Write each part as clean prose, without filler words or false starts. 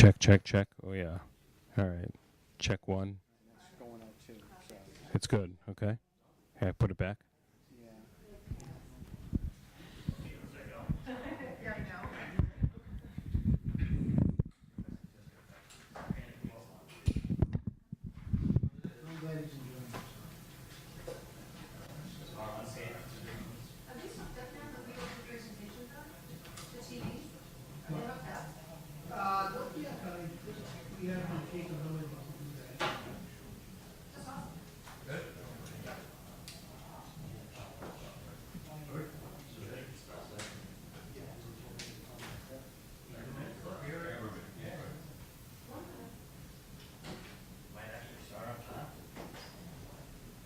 Check, check, check. Oh, yeah. All right. Check one. It's going out too, so, It's good. Okay. Okay, put it back. yeah. Are these hooked up now, the video presentation though? The TVs? Are they hooked up? We have the capability to do that. That's awesome. Might actually start on time.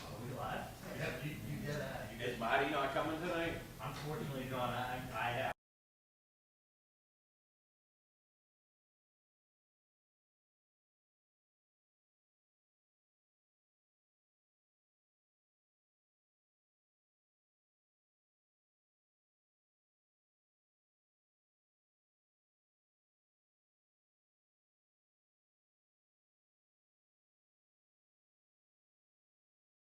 Are we live? Yep, you get that. Is Marty not coming tonight? Unfortunately, John, I have.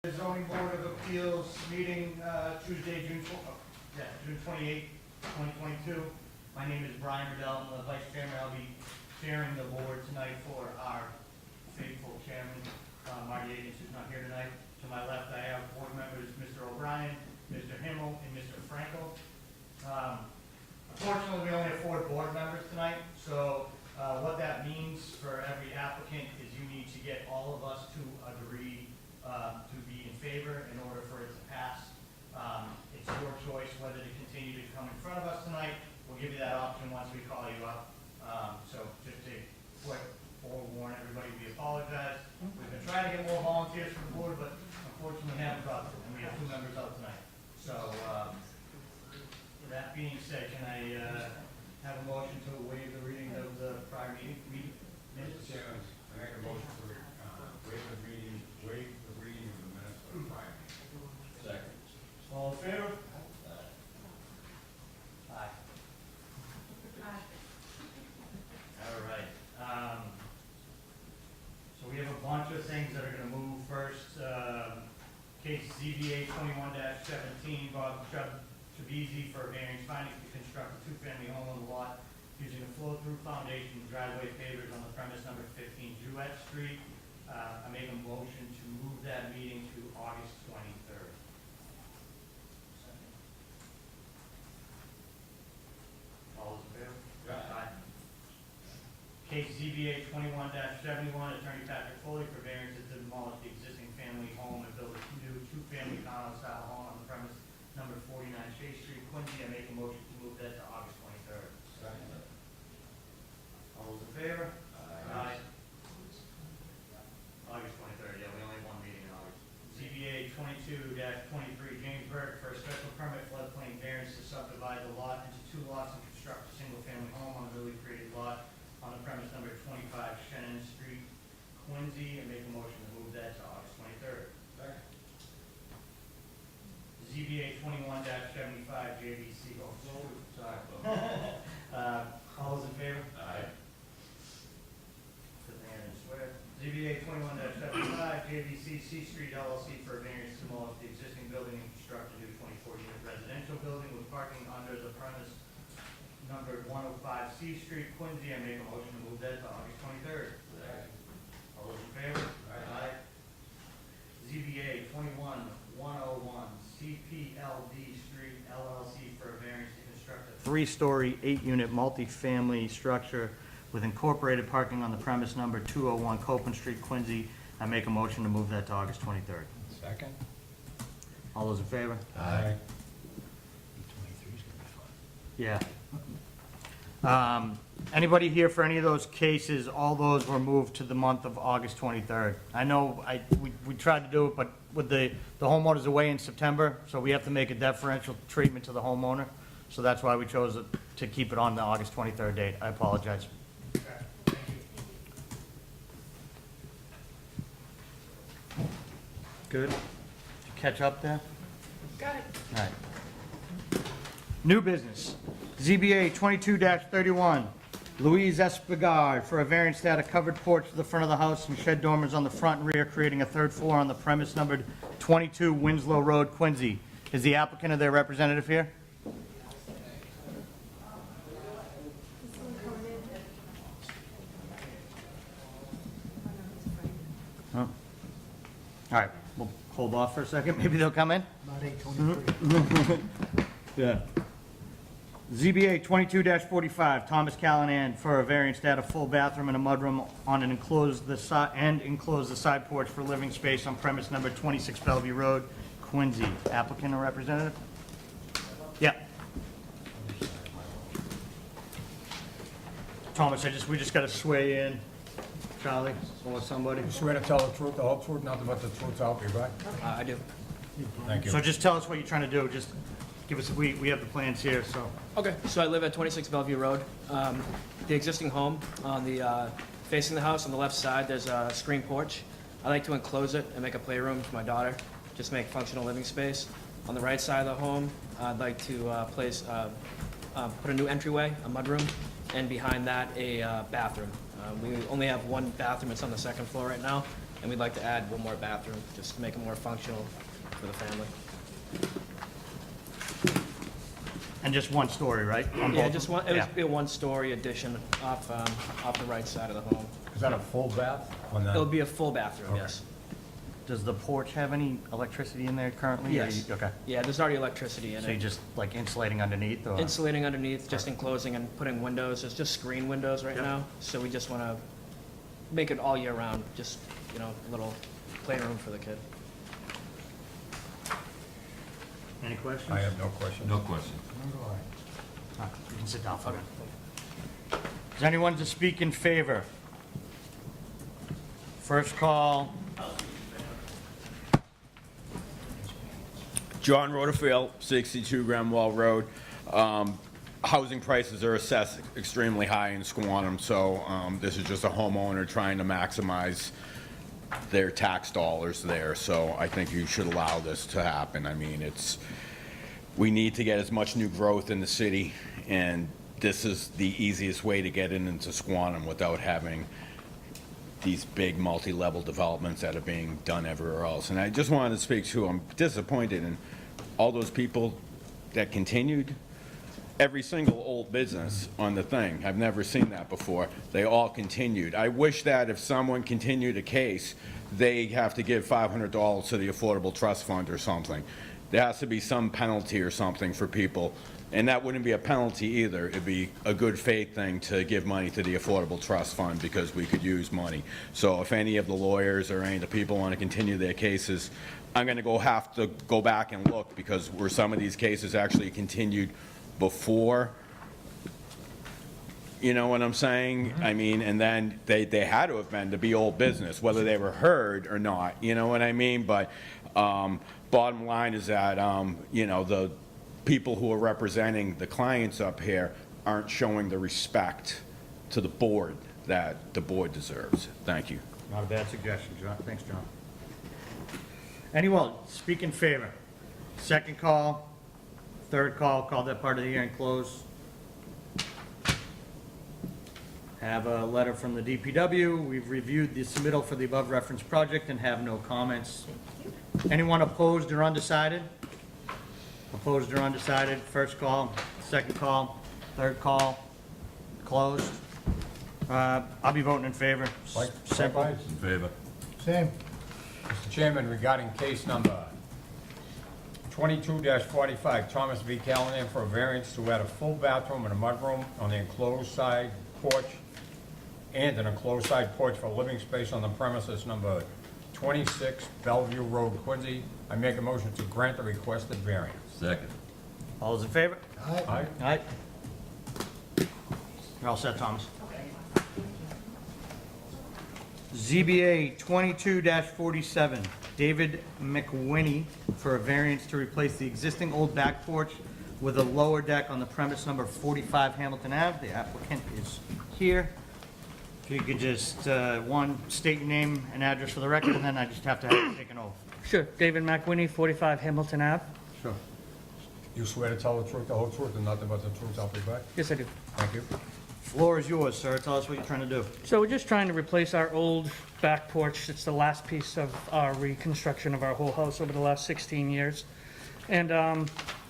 The zoning board of appeals meeting Tuesday, June 28, 2022. My name is Brian Riddell, I'm the vice chairman. I'll be chairing the board tonight for our faithful chairman, Marty Akins, who's not here tonight. To my left, I have board members, Mr. O'Brien, Mr. Himmel, and Mr. Frankel. Unfortunately, we only have 4 board members tonight, so what that means for every applicant is you need to get all of us to agree to be in favor in order for it to pass. It's your choice whether to continue to come in front of us tonight. We'll give you that option once we call you up. So just to quick forewarn everybody, we apologize. We've been trying to get more volunteers for the board, but unfortunately haven't got them, and we have 2 members out tonight. So that being said, can I have a motion to waive the reading of the prior meeting minutes? Chairman, I make a motion for waive the reading of the minutes of the prior meeting. Second. All in favor? Aye. All right. So we have a bunch of things that are gonna move first. Case ZBA 21-17, Bob Trabizzi for variance findings to construct a 2-family home on the lot using a flow-through foundation driveway pavers on the premise number 15 Jewett Street. I make a motion to move that meeting to August 23rd. All those in favor? Aye. Case ZBA 21-71, Attorney Patrick Foley for variance to demolish the existing family home and build a new 2-family townhouse-style home on the premise number 49 Shea Street, Quincy. I make a motion to move that to August 23rd. Second. All those in favor? Aye. August 23rd, yeah, we only have 1 meeting in August. ZBA 22-23, James Burke for a special permit floodplain variance to subdivide the lot into 2 lots and construct a single-family home on a newly created lot on the premise number 25 Shannon Street, Quincy. I make a motion to move that to August 23rd. Second. ZBA 21-75, JVC, oh, sorry. All those in favor? Aye. Good thing I didn't swear. ZBA 21-75, JVC C Street LLC for a variance to demolish the existing building and construct a new 24-unit residential building with parking under the premise numbered 105 C Street, Quincy. I make a motion to move that to August 23rd. Second. All those in favor? Aye. ZBA 21-101, CPLD Street LLC for a variance to construct a 3-story, 8-unit multifamily structure with incorporated parking on the premise number 201 Copeland Street, Quincy. I make a motion to move that to August 23rd. Second. All those in favor? Aye. Yeah. Anybody here for any of those cases, all those were moved to the month of August 23rd. I know we tried to do it, but with the homeowner's away in September, so we have to make a deferential treatment to the homeowner. So that's why we chose to keep it on the August 23rd date. I apologize. Good? Did you catch up there? Got it. All right. New business. ZBA 22-31, Louise Espigard for a variance to add a covered porch to the front of the house and shed dormers on the front and rear, creating a third floor on the premise numbered 22 Winslow Road, Quincy. Is the applicant or their representative here? Oh. All right, we'll hold off for a second. Maybe they'll come in. Not 8:23. Yeah. ZBA 22-45, Thomas Callahan for a variance to add a full bathroom and a mudroom on an enclose the side porch for living space on premise number 26 Bellevue Road, Quincy. Applicant or representative? Yeah. Thomas, we just gotta sway in. Charlie, or somebody. You swear to tell the truth, the whole truth, nothing but the truth, so help you, right? I do. Thank you. So just tell us what you're trying to do. Just give us, we have the plans here, so. Okay, so I live at 26 Bellevue Road. The existing home on the, facing the house on the left side, there's a screen porch. I like to enclose it and make a playroom for my daughter, just make functional living space. On the right side of the home, I'd like to put a new entryway, a mudroom, and behind that, a bathroom. We only have one bathroom, it's on the second floor right now, and we'd like to add one more bathroom, just to make it more functional for the family. And just one story, right? On Yeah, both? just one, it Yeah. would be a one-story addition off the right side of the home. Is that a full bath? On that? It'll be a full bathroom, Okay. yes. Does the porch have any electricity in there currently? or Yes. you- Okay. Yeah, there's already electricity in So you it. just like insulating underneath or? Insulating underneath, just enclosing and putting windows. There's just screen windows right Yep. now, so we just want to make it all year round, just, a little playroom for the kid. Any questions? I have no question. No question. You can sit down for a minute. Is anyone to speak in favor? First call, John Rutherford, 62 Granwell Road. Housing prices are assessed extremely high in Squantum, so this is just a homeowner trying to maximize their tax dollars there. So I think you should allow this to happen. I mean, we need to get as much new growth in the city, and this is the easiest way to get into Squantum without having these big multi-level developments that are being done everywhere else. And I just wanted to speak to, I'm disappointed in all those people that continued. Every single old business on the thing, I've never seen that before, they all continued. I wish that if someone continued a case, they have to give $500 to the Affordable Trust Fund or something. There has to be some penalty or something for people. And that wouldn't be a penalty either. It'd be a good faith thing to give money to the Affordable Trust Fund because we could use money. So if any of the lawyers or any of the people want to continue their cases, I'm going to have to go back and look because were some of these cases actually continued before, you know what I'm saying? I mean, and then they had to have been to be old business, whether they were heard or not, you know what I mean? But bottom line is that, the people who are representing the clients up here aren't showing the respect to the board that the board deserves. Thank you. not a bad suggestion, John. Thanks, John. Anyone, speak in favor? Second call, third call that part of the hearing closed. Have a letter from the DPW. We've reviewed the submittal for the above referenced project and have no comments. Anyone opposed or undecided? Opposed or undecided, first call, second call, third call, closed. I'll be voting in favor. Simple. Likewise. In favor. Same. Mr. Chairman, regarding case number 22-45, Thomas V. Callahan for a variance to add a full bathroom and a mudroom on the enclosed side porch and an enclosed side porch for living space on the premises number 26 Bellevue Road, Quincy. I make a motion to grant the requested variance. Second. All those in favor? Aye. Aye. All right. You're all set, Thomas. ZBA 22-47, David McWhinney for a variance to replace the existing old back porch with a lower deck on the premise number 45 Hamilton Ave. The applicant is here. If you could just, one, state your name and address for the record, and then I just have to have you take an oath. Sure. David McWhinney, 45 Hamilton Ave. Sure. You swear to tell the truth, the whole truth, and nothing but the truth, help you God? Yes, I do. Thank you. Floor is yours, sir. Tell us what you're trying to do. So we're just trying to replace our old back porch. It's the last piece of our reconstruction of our whole house over the last 16 years. And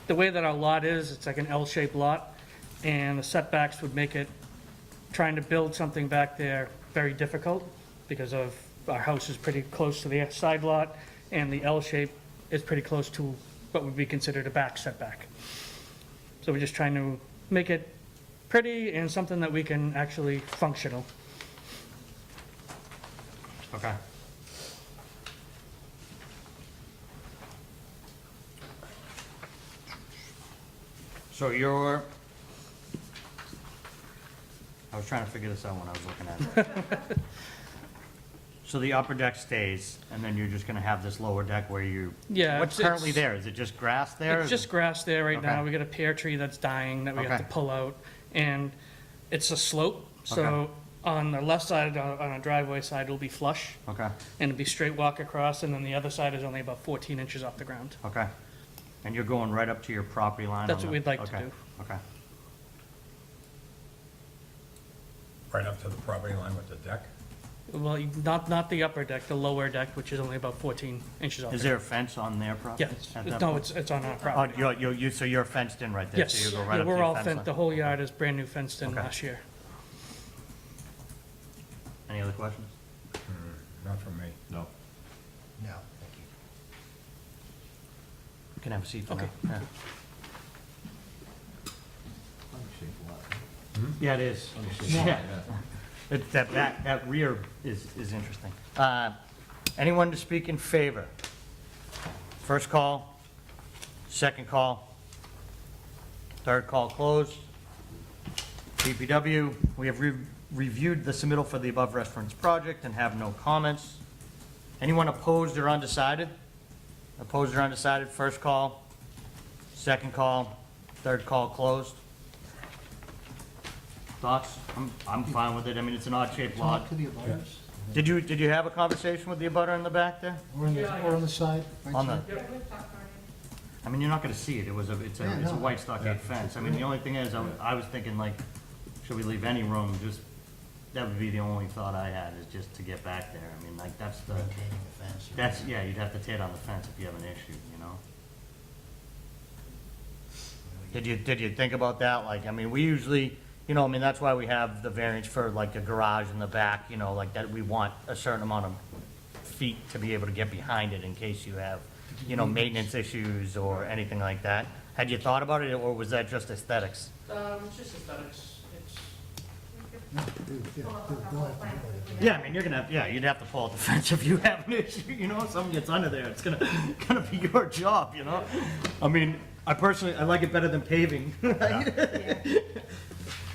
the way that our lot is, it's like an L-shaped lot, and the setbacks would make it, trying to build something back there, very difficult because of our house is pretty close to the side lot, and the L shape is pretty close to what would be considered a back setback. So we're just trying to make it pretty and something that we can actually functional. Okay. So you're, I was trying to figure this out when I was looking at it. So the upper deck stays, and then you're just gonna have this lower deck where you, Yeah, what's it's- currently there? Is it just grass there? It's just grass there right now. Okay. We got a pear tree that's dying that we have to Okay. pull out, and it's a slope. So Okay. on the left side, on a driveway side, it'll be flush, Okay, and it'll be straight walk across, and then the other side is only about 14 inches off the ground. okay. And you're going right up to your property line? That's on what the- we'd like to okay, do. Okay. Right up to the property line with the deck. Well, not the upper deck, the lower deck, which is only about 14 inches off. Is the there a fence on their property? Yeah, at that no, point? it's on our Oh, property. so you're fenced in right there? Yes, So you go right yeah, up to we're your all fence fenced, line? the whole yard is brand new fenced in Okay. last year. Any other questions? Not from me. No. No, thank you. You can have a seat for now. Okay. Yeah. Yeah, it is. Yeah. That rear is interesting. Anyone to speak in favor? First call, second call, third call closed. DPW, we have reviewed the submittal for the above referenced project and have no comments. Anyone opposed or undecided? Opposed or undecided, first call, second call, third call closed. Thoughts? I'm fine with it. I mean, it's an odd-shaped lot. Talk to the abutters. Did you have a conversation with the abutter in the back there? Or on the side, right On the, side. I mean, you're not gonna see it. It's Yeah, a no. white stockade fence. I mean, the only thing is, I was thinking like, should we leave any room? Just, that would be the only thought I had, is just to get back there. I mean, like, that's the, Maintaining the fence. yeah, you'd have to tear down the fence if you have an issue, you know? Did you think about that? Like, I mean, we usually, you know, I mean, that's why we have the variance for like a garage in the back, you know, like that, we want a certain amount of feet to be able to get behind it in case you have, you know, maintenance issues or anything like that. Had you thought about it, or was that just aesthetics? It's just aesthetics. Yeah, I mean, you're gonna have, yeah, you'd have to pull out the fence if you have an issue, you know, if something gets under there, it's gonna be your job, you know? I mean, I personally, I like it better than paving.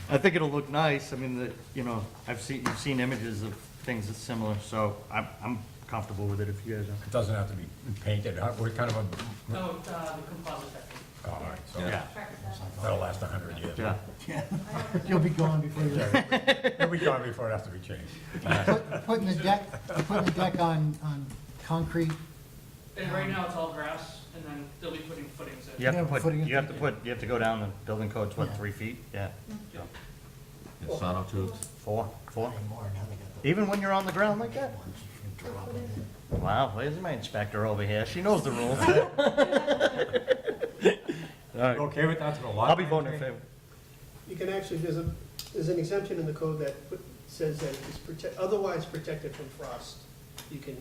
I think it'll look nice, I mean, you know, you've seen images of things that's similar, so I'm comfortable with it if you guys are. It doesn't have to be painted. What kind of a, No, the composite deck. all right, so Yeah, that'll last 100 years. yeah. You'll be gone before you, It'll be gone before it has to be changed. putting the deck on concrete, And right now, it's all grass, and then they'll be putting footings in. You have to Yeah, put, footing it- you have to go down the building code's what, Yeah. 3 feet? Yeah. And sonotubes? Four? more, now they got the Even when you're on the ground like that? ones you can drop them in. Wow, there's my inspector over here, she knows the rules. All right, Okay with that to the lot? I'll be line voting in change? favor. You can actually, there's an exemption in the code that says that it's otherwise protected from frost. You can,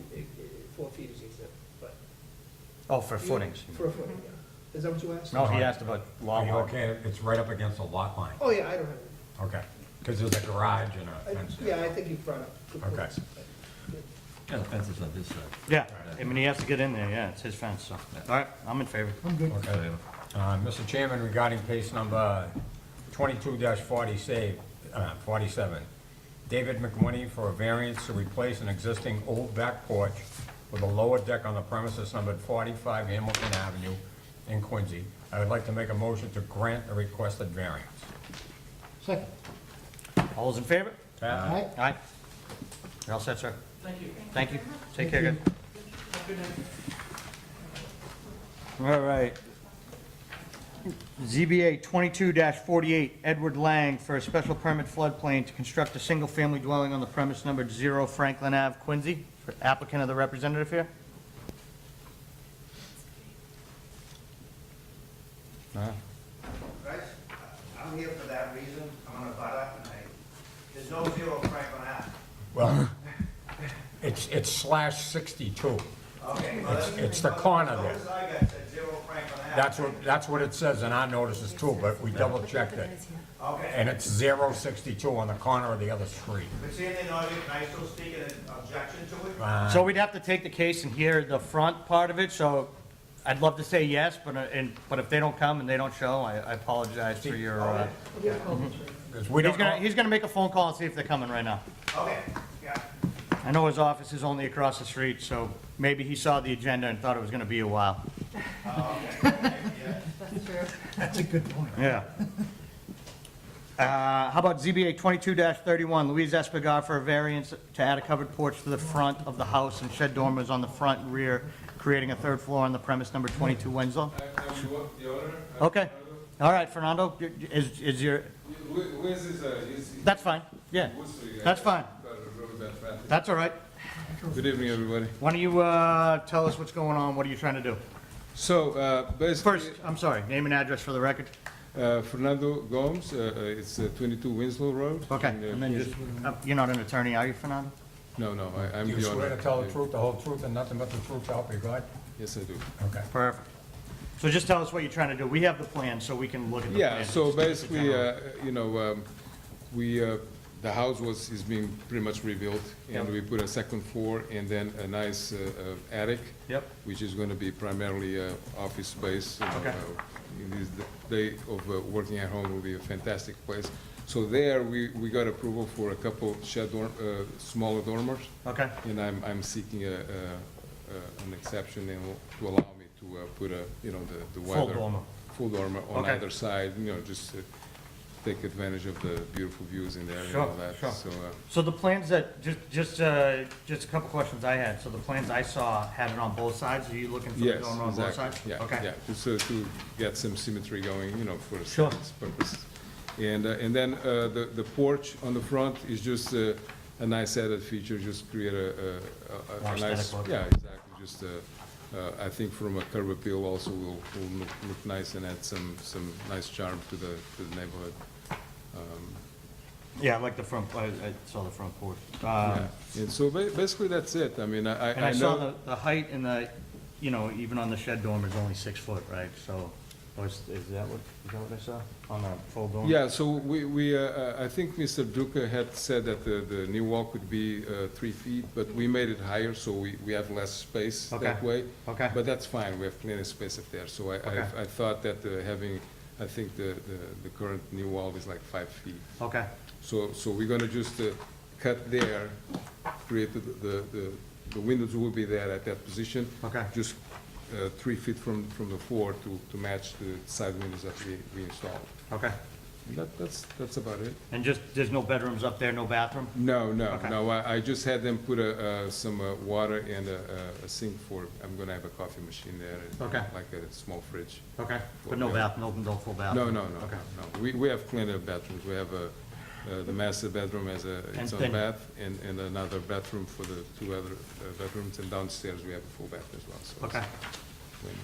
4 feet is exempt, but. Oh, for footings. For a footing, yeah. Is that what you asked? No, he asked about Are lawn you work. okay? It's right up against the lot line. Oh, yeah, I don't have it. Okay. Because there's a garage and a fence there. Yeah, I think you brought up good Okay. points. Yeah, the fence is on this side. Yeah, I mean, he has to get in there, yeah, it's his fence, so. All right, I'm in favor. I'm good. Okay. Mr. Chairman, regarding case number 22-47, David McWhinney for a variance to replace an existing old back porch with a lower deck on the premises numbered 45 Hamilton Avenue in Quincy. I would like to make a motion to grant the requested variance. Second. All those in favor? All right, Aye. You're all set, sir. Thank you. Thank you. Take Thank care, you. guys. All right. ZBA 22-48, Edward Lang for a special permit floodplain to construct a single-family dwelling on the premise numbered 0 Franklin Ave, Quincy. For applicant or the representative here? Guys, I'm here for that reason, I'm on a butter, and there's no 0 Franklin Ave. Well, it's slash 62. Okay. well, that's- It's the corner there. Notice I got said 0 Franklin Ave. That's what it says in our notices too, but we double checked it. Okay. And it's 062 on the corner of the other street. But seeing the audience, can I still speak an objection to it? So we'd have to take the case and hear the front part of it, so I'd love to say yes, but if they don't come and they don't show, I apologize for your, Because we don't know. he's gonna make a phone call and see if they're coming right now. Okay, yeah. I know his office is only across the street, so maybe he saw the agenda and thought it was gonna be a while. That's a good point. Yeah. How about ZBA 22-31, Louise Espegar for a variance to add a covered porch to the front of the house and shed dormers on the front and rear, creating a third floor on the premise number 22 Winslow? The owner. Okay. All right, Fernando, is your, Where's this, that's fine, yeah, that's fine, that's all right. Good evening, everybody. Why don't you tell us what's going on, what are you trying to do? So, basically, First, I'm sorry, name and address for the record. Fernando Gomes, it's 22 Winslow Road. Okay, in, and then Queens. just, you're not an attorney, are you, Fernando? No, I'm You the owner. swear to tell the truth, the whole truth, and nothing but the truth, so help you God? Yes, I do. Okay. Perfect. So just tell us what you're trying to do. We have the plan, so we can look at the plan. Yeah, so Just basically, general. the house is being pretty much rebuilt, and Yep. we put a second floor and then a nice attic. Yep. Which is gonna be primarily office space. Okay. In this day of working at home will be a fantastic place. So there, we got approval for a couple smaller dormers, Okay, and I'm seeking an exception and to allow me to put the full wider. dormer. Full dormer on Okay. either side, just to take advantage of the beautiful views in there and Sure, all that. sure. So, So the plans that, just a couple questions I had. So the plans I saw had it on both sides. Are you looking for the yes, dormer on both exactly. sides? Yeah, Okay. yeah, just to get some symmetry going, for Sure. aesthetics purposes. And then the porch on the front is just a nice added feature, just create a More nice. aesthetic look. Yeah, exactly, just, I think from a curb appeal also will look nice and add some nice charm to the neighborhood. Yeah, I like the front, I saw the front porch. Yeah, and so basically that's it. I mean, And I I saw know, the height and even on the shed dormer is only 6 foot, right? So, is that what I saw on the full dormer? yeah, so I think Mr. Duca had said that the new wall could be 3 feet, but we made it higher, so we have less space Okay. that way. Okay. But that's fine, we have plenty of space up there. So Okay. I thought that I think the current new wall is like 5 feet. Okay, So we're gonna just cut there, create the windows will be there at that position. Okay. Just 3 feet from the floor to match the side windows that we installed. okay. And that's about it. And just, there's no bedrooms up there, no bathroom? No, Okay. no, I just had them put some water and a sink I'm gonna have a coffee machine there. and Okay. Like a small fridge. Okay, but no bath, no full No, bathroom? no, Okay. no. We have plenty of bathrooms. We have the master bedroom has its And own bath and another bathroom for the 2 other bedrooms, and downstairs we have a full bath as well. So it's Okay. plenty.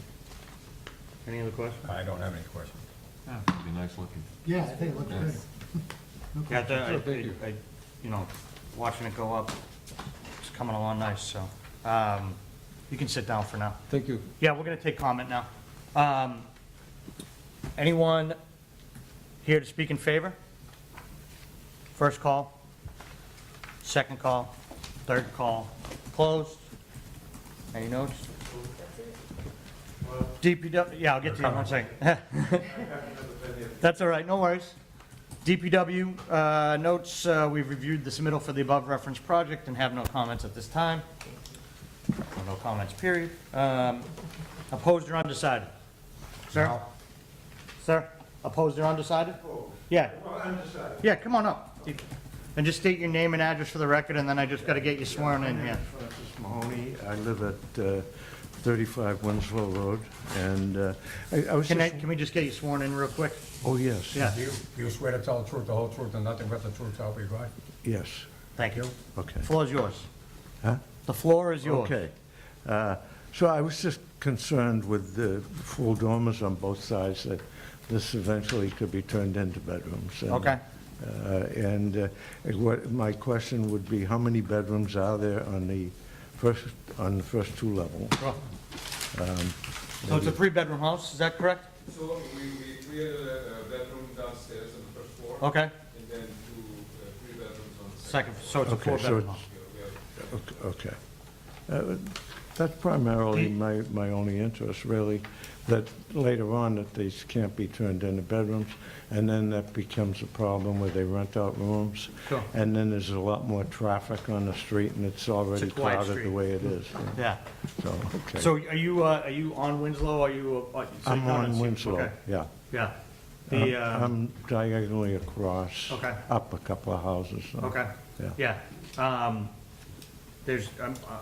Any other questions? I don't have any questions. Be nice looking. Yeah, I think it looks good. Yeah, Sure, thank you. watching it go up, it's coming along nice, so, you can sit down for now. Thank you. Yeah, we're gonna take comment now. Anyone here to speak in favor? First call, second call, third call, closed. Any notes? DPW, yeah, I'll get to you in 1 second. That's all right, no worries. DPW notes, we've reviewed the submittal for the above referenced project and have no comments at this time. Or no comments, period. Opposed or undecided? Sir? No. Sir, opposed or undecided? Yeah. Undecided. Yeah, come on up. And just state your name and address for the record, and then I just gotta get you sworn in here. Francis Mahoney. I live at 35 Winslow Road, and I was just... Can we just get you sworn in real quick? Oh, yes. Yeah. Do you swear to tell the truth, the whole truth, and nothing but the truth, so help you God? Yes. Thank you. Okay. The floor is yours. Huh? The floor is yours. Okay. So I was just concerned with the full dormers on both sides, that this eventually could be turned into bedrooms. And, Okay. What my question would be, how many bedrooms are there on the first two levels? Sure. So it's a three-bedroom house, is that correct? So we created a bedroom downstairs on the first floor. Okay. And then three bedrooms on the Second, so it's a Okay, so four-bedroom it's- house. Okay. That's primarily my only interest, really, that later on that these can't be turned into bedrooms, and then that becomes a problem where they rent out rooms. Sure. And then there's a lot more traffic on the street, and it's already quiet crowded street. the way it is. Yeah. So, okay. So are you on Winslow, are you? I'm on Winslow, Okay. yeah. Yeah. The, I'm diagonally across. Okay. Up a couple of houses. so, okay. Yeah. Yeah.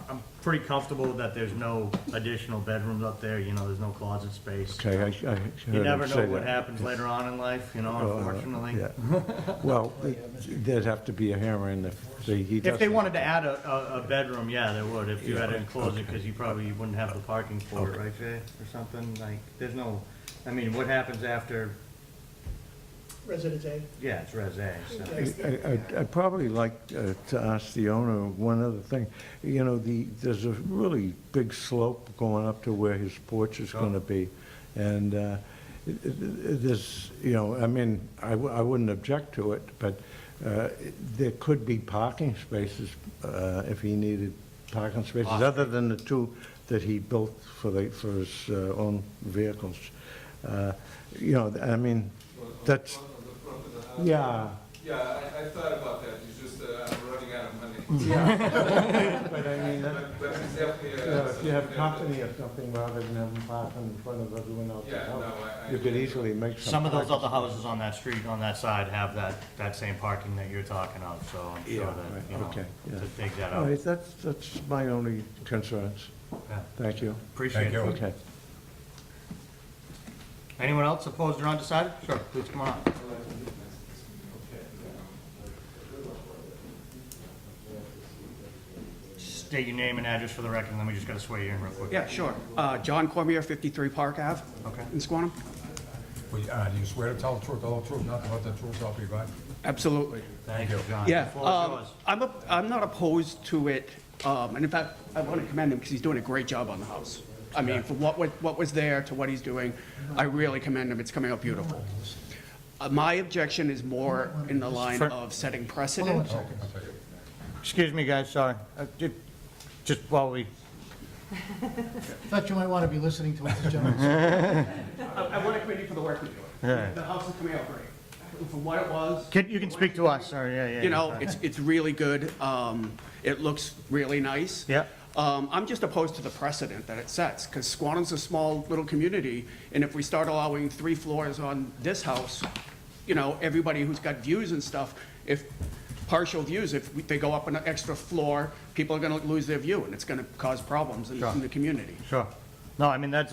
I'm pretty comfortable that there's no additional bedrooms up there, you know, there's no closet space. Okay, I heard You him never know say what that. happens later on in life, you know, unfortunately. Yeah. Well, there'd have to be a hearing if he If they doesn't. wanted to add a bedroom, yeah, they would, if you had to enclose it, because you probably wouldn't have the parking for it, right, Jay? Or something, like, there's no, I mean, what happens after, Residence A. yeah, it's Res A, so. I'd probably like to ask the owner one other thing. You know, there's a really big slope going up to where his porch is going to be. And there's, you know, I mean, I wouldn't object to it, but there could be parking spaces if he needed parking spaces, other than the two that he built for his own vehicles. You know, I mean, that's... Yeah. Yeah, I thought about that, it's just, I'm running out of money. Yeah. But I mean, But it's definitely if you have company or something, rather than have them parking in front of everyone else, Yeah, no, you could easily make Some of those parking other houses on that street, on that side, have that same parking that you're talking of, so I'm sure Yeah, that, right, you know, okay, yeah. to take that All out. right, that's my only concerns. Yeah. Thank you. Appreciate it. Thank you. Okay. Anyone else opposed or undecided? Sure, please come on up. State your name and address for the record, and then we just gotta swear you in real quick. Yeah, sure. John Cormier, 53 Park Ave. Okay. In Squantum? Do you swear to tell the truth, the whole truth, nothing but the truth, so help you God? Absolutely. Thank you, John. Yeah, The floor is yours. I'm not opposed to it, and in fact, I want to commend him because he's doing a great job on the house. I mean, from what was there to what he's doing, I really commend him. It's coming out beautiful. My objection is more in the line of setting precedent. Excuse me, guys, sorry. Just while we, Thought you might want to be listening to what the gentleman said. I want to commend you for the work you're doing. Yeah. The house is coming out great. From what it was, you can speak to us, sorry, yeah. you know, it's really good. It looks really nice. Yeah. I'm just opposed to the precedent that it sets, because Squantum's a small little community, and if we start allowing 3 floors on this house, you know, everybody who's got views and stuff, if partial views, if they go up an extra floor, people are gonna lose their view, and it's gonna cause problems in the community. Sure. No, I mean, that's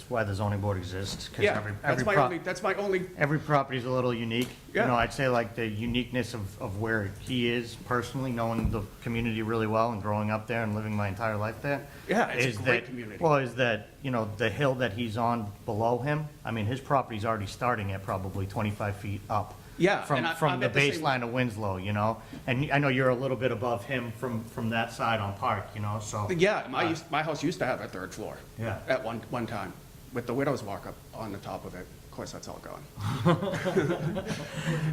why the zoning board exists, because Yeah, that's my only, every property's a little unique. You Yeah. know, I'd say like the uniqueness of where he is personally, knowing the community really well and growing up there and living my entire life there. Yeah, it's a is great that- community. Well, is that, you know, the hill that he's on below him, I mean, his property's already starting at probably 25 feet up. Yeah, From, and from I'm the at the same- baseline of Winslow, you know? And I know you're a little bit above him from that side on Park, you know, so. yeah, my house used to have a 3rd floor. Yeah. At one time, with the widow's walk up on the top of it. Of course, that's all gone.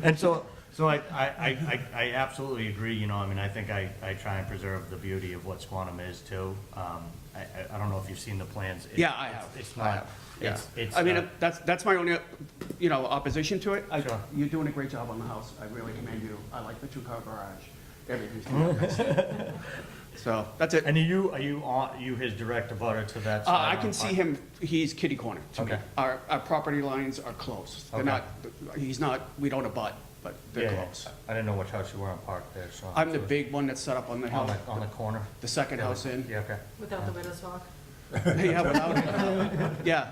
And so I absolutely agree, you know, I mean, I think I try and preserve the beauty of what Squantum is too. I don't know if you've seen the plans. Yeah, I have. It's I not, have. Yeah. it's. I mean, that's my only, you know, opposition to it. Sure. You're doing a great job on the house. I really commend you. I like the 2-car garage. Everything's nice. So, that's it. And are you his direct abutter to that side? I on can see Park? him, he's kitty corner to me. Okay. Our property lines are close. They're Okay. not, we don't abut, but they're Yeah, close. I didn't know which house you were on Park there, so. I'm the big one that's set up on the hill. On the corner? The second Yeah, house in. Yeah, okay. Without the widow's walk? Yeah, without it. Yeah,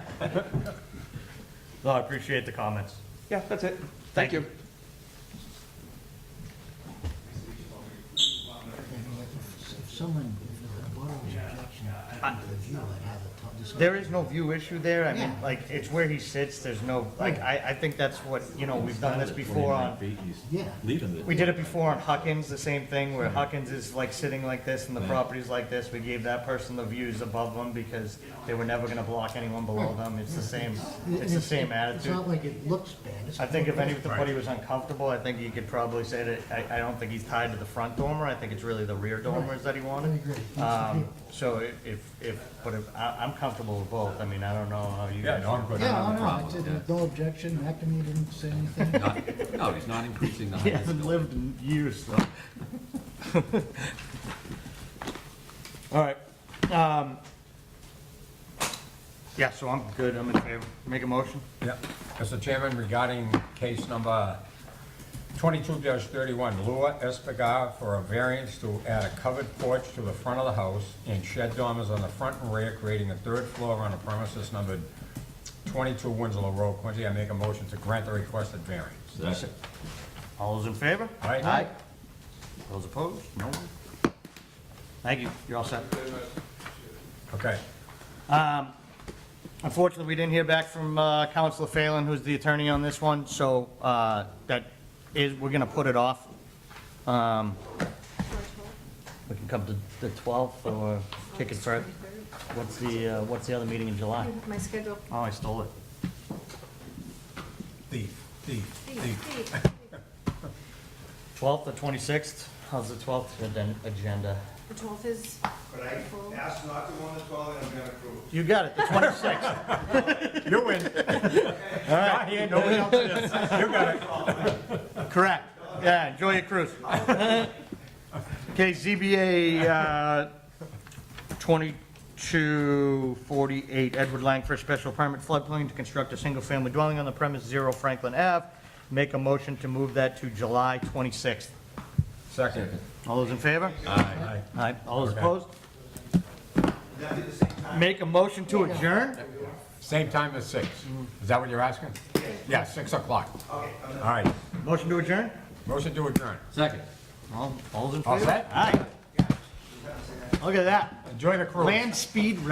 No, I appreciate the comments. yeah, that's it. Thank you. If someone, if the borrower's objection to the view, I'd have a tough discussion. There is no view issue there. I mean, Yeah. like, it's where he sits. There's no, like, I think that's what, you know, we've done this before on, Yeah. we did it before on Huckins, the same thing, where Huckins is like sitting like this and the property's like this. We gave that person the views above them because they were never gonna block anyone below them. It's the same, it's the same It's attitude. not like it looks bad. It's I think if anybody was uncomfortable, I think you could probably say that, I don't think he's tied to the front dormer. I think it's really the rear dormers that he I wanted. agree. So I'm comfortable with both. I mean, I don't know how you Yeah, guys. no, I'm good. Yeah, no, I said no objection. McNamee didn't say anything. No, he's not increasing the He height of the hasn't building. lived in years, so. All right. Yeah, so I'm good. I'm in favor. Make a motion? Yeah. Mr. Chairman, regarding case number 22-31, Lua Espegar for a variance to add a covered porch to the front of the house and shed dormers on the front and rear, creating a third floor on the premises numbered 22 Winslow Road, Quincy. I make a motion to grant the requested variance. All those in favor? Aye. Those opposed? No. Thank you. You're all set. Okay. Unfortunately, we didn't hear back from Counselor Phelan, who's the attorney on this one, so we're gonna put it off. We can come to the 12th or kick it further. What's the other meeting in July? My schedule. Oh, I stole it. Thief. 12th or 26th? How's the 12th agenda? The 12th is But I full. asked not to go on the 12th, and I'm gonna approve. You got it, the 26th. You win. All right. Not here, nobody else is. You got it. Correct. Yeah, enjoy your cruise. Okay, ZBA 2248, Edward Lang for a special permit floodplain to construct a single-family dwelling on the premise 0 Franklin Ave. Make a motion to move that to July 26th. Second. All those in favor? Aye. Aye. All those Okay. opposed? Make a motion to adjourn? Same time as 6. Is that what you're asking? Yeah, 6 o'clock. Okay. All right. Motion to adjourn? Motion to adjourn. Second. All those in All favor? set? Aye. Look at that. Enjoy the cruise. Land speed record.